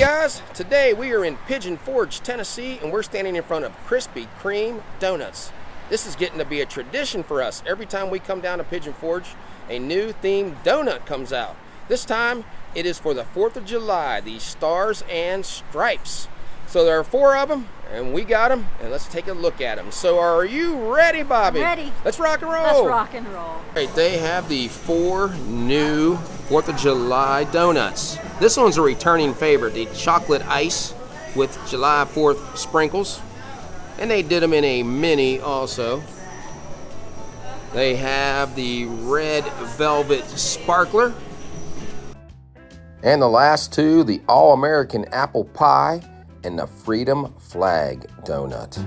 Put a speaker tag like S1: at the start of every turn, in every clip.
S1: guys, today we are in Pigeon Forge, Tennessee, and we're standing in front of Krispy Kreme Doughnuts. This is getting to be a tradition for us. Every time we come down to Pigeon Forge, a new themed donut comes out. This time, it is for the 4th of July, the Stars and Stripes. So there are 4 of them, and we got them, and let's take a look at them. So are you ready, Bobby?
S2: I'm ready.
S1: Let's rock and roll.
S2: Let's rock and roll.
S1: All right, they have the 4 new 4th of July donuts. This one's a returning favorite, the chocolate ice with July 4th sprinkles. And they did them in a mini also. They have the red velvet sparkler. And the last 2, the All-American apple pie and the Freedom Flag donut.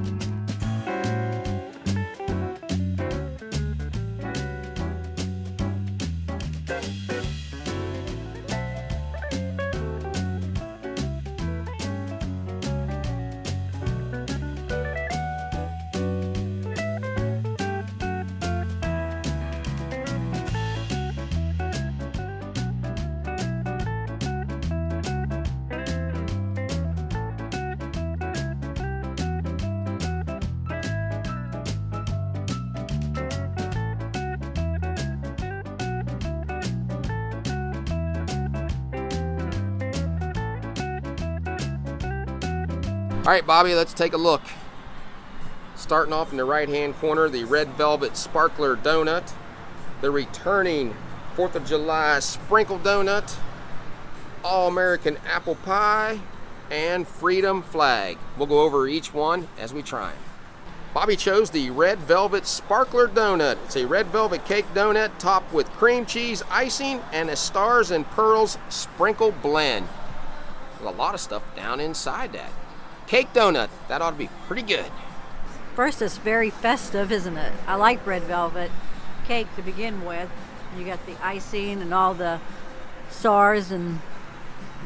S1: All right, Bobby, let's take a look. Starting off in the right-hand corner, the red velvet sparkler donut, the returning 4th of July sprinkle donut, All-American apple pie, and Freedom Flag. We'll go over each one as we try them. Bobby chose the red velvet sparkler donut. It's a red velvet cake donut topped with cream cheese icing and a stars and pearls sprinkle blend. There's a lot of stuff down inside that. Cake donut, that ought to be pretty good.
S2: First, it's very festive, isn't it? I like red velvet cake to begin with. You got the icing and all the stars, and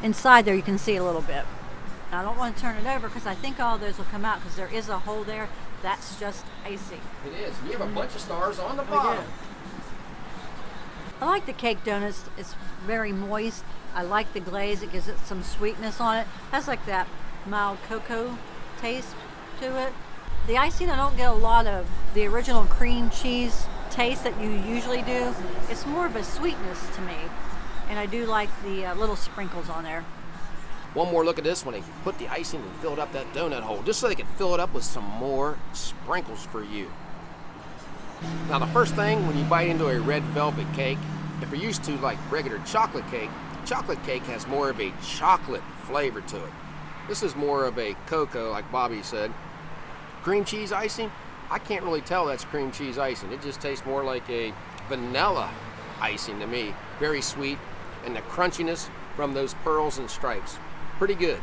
S2: inside there you can see a little bit. Now, I don't want to turn it over because I think all those will come out because there is a hole there. That's just icing.
S1: It is. You have a bunch of stars on the bottom.
S2: I like the cake donuts. It's very moist. I like the glaze. It gives it some sweetness on it. It has like that mild cocoa taste to it. The icing, I don't get a lot of the original cream cheese taste that you usually do. It's more of a sweetness to me, and I do like the little sprinkles on there.
S1: One more look at this one. They put the icing and filled up that donut hole just so they could fill it up with some more sprinkles for you. Now, the first thing when you bite into a red velvet cake, if you're used to like regular chocolate cake has more of a chocolate flavor to it. This is more of a cocoa, like Bobby said. Cream cheese icing, I can't really tell that's cream cheese icing. It just tastes more like a vanilla icing to me. Very sweet, and the crunchiness from those pearls and stripes. Pretty good.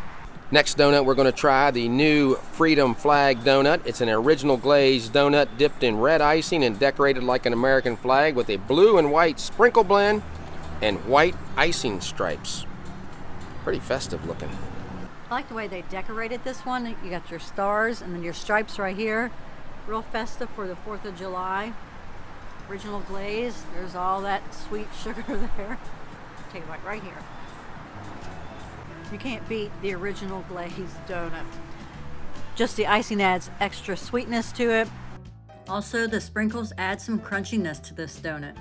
S1: Next donut, we're going to try the new Freedom Flag donut. It's an original glazed donut dipped in red icing and decorated like an American flag with a blue and white sprinkle blend and white icing stripes. Pretty festive looking.
S2: I like the way they decorated this one. You got your stars and then your stripes right here. Real festive for the 4th of July. Original glaze. There's all that sweet sugar there. Take a bite right here. You can't beat the original glazed donut. Just the icing adds extra sweetness to it. Also, the sprinkles add some crunchiness to this donut.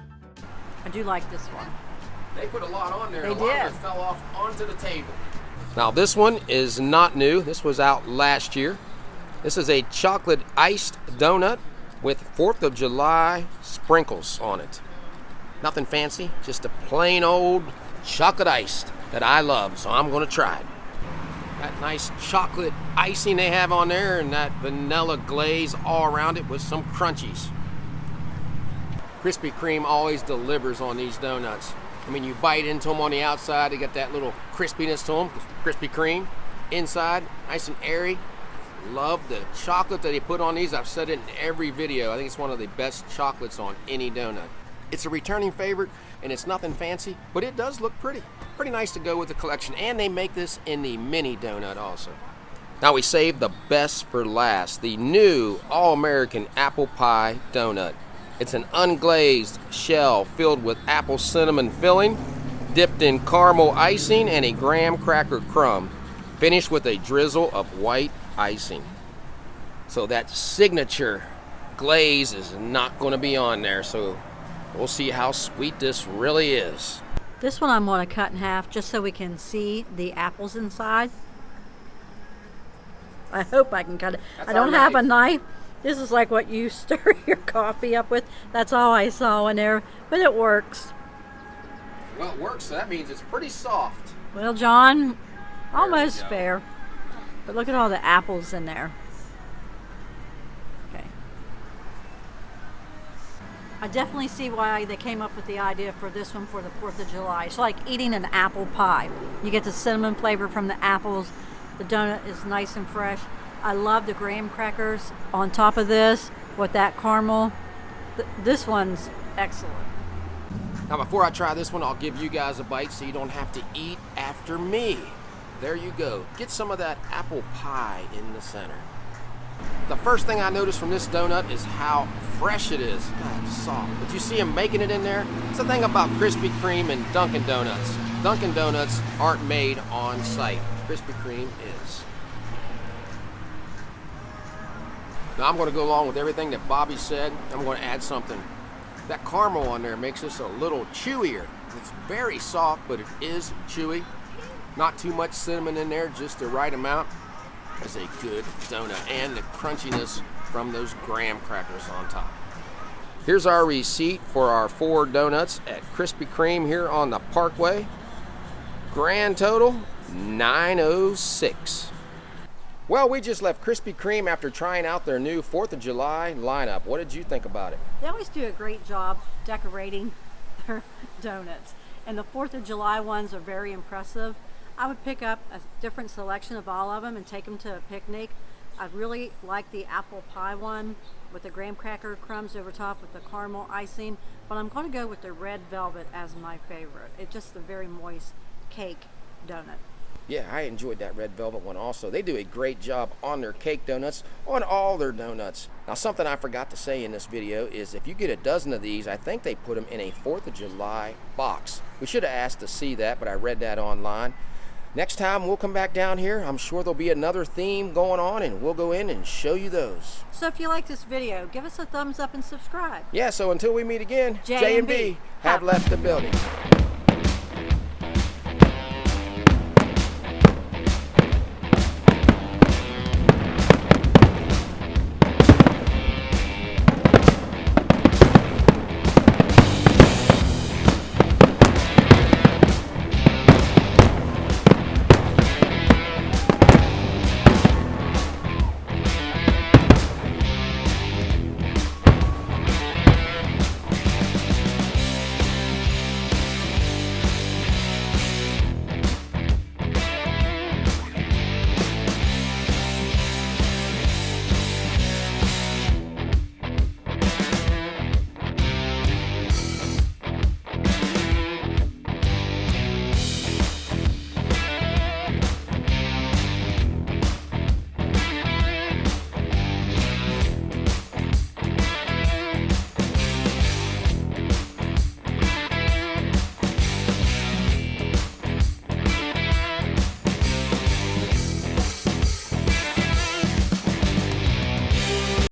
S2: I do like this one.
S1: They put a lot on there.
S2: They
S1: a lot
S2: did.
S1: of it fell off onto the table. Now, this one is not new. This was out last year. This is a chocolate iced donut with 4th of July sprinkles on it. Nothing fancy, just a plain old chocolate iced that I love, so I'm going to try it. That nice chocolate icing they have on there and that vanilla glaze all around it with some crunchies. Krispy Kreme always delivers on these donuts. I mean, you bite into them on the outside, they got that little crispiness to them, Krispy Kreme. Inside, nice and airy. Love the chocolate that they put on these. I've said it in every video. I think it's one of the best chocolates on any donut. It's a returning favorite, and it's nothing fancy, but it does look pretty. Pretty nice to go with the collection, and they make this in the mini donut also. Now we saved the best for last, the new All-American apple pie donut. It's an unglazed shell filled with apple cinnamon filling, dipped in caramel icing and a graham cracker crumb. finished with a drizzle of white icing. So that signature glaze is not going to be on there, so we'll see how sweet this really is.
S2: This one I'm going to cut in half just so we can see the apples inside. I hope I can cut it. I don't have a knife. This is like what you stir your coffee up with. That's all I saw in there, but it works.
S1: Well, it works, so that means it's pretty soft.
S2: Well, John, almost fair. But look at all the apples in there. Okay. I definitely see why they came up with the idea for this one for the 4th of July. It's like eating an apple pie. You get the cinnamon flavor from the apples. The donut is nice and fresh. I love the graham crackers on top of this with that caramel. This one's excellent.
S1: Now, before I try this one, I'll give you guys a bite so you don't have to eat after me. There you go. Get some of that apple pie in the center. The first thing I noticed from this donut is how fresh it is. God, it's soft. But you see them making it in there? It's the thing about Krispy Kreme and Dunkin' Donuts. Dunkin' Donuts aren't made on site. Krispy Kreme is. Now I'm going to go along with everything that Bobby said. I'm going to add something. That caramel on there makes this a little chewier. It's very soft, but it is chewy. Not too much cinnamon in there, just the right amount. It's a good donut, and the crunchiness from those graham crackers on top. Here's our receipt for our 4 donuts at Krispy Kreme here on the Parkway. Grand total, $9.06. Well, we just left Krispy Kreme after trying out their new 4th of July lineup. What did you think about it?
S2: They always do a great job decorating their donuts. And the 4th of July ones are very impressive. I would pick up a different selection of all of them and take them to a picnic. I really like the apple pie one with the graham cracker crumbs over top with the caramel icing. But I'm going to go with the red velvet as my favorite. It's just a very moist cake donut.
S1: Yeah, I enjoyed that red velvet one also. They do a great job on their cake donuts, on all their donuts. Now, something I forgot to say in this video is if you get a dozen of these, I think they put them in a 4th of July box. We should have asked to see that, but I read that online. Next time we'll come back down here, I'm sure there'll be another theme going on, and we'll go in and show you those.
S2: So if you like this video, give us a thumbs up and subscribe.
S1: Yeah, so until we meet again,
S2: J&B
S1: have left the building.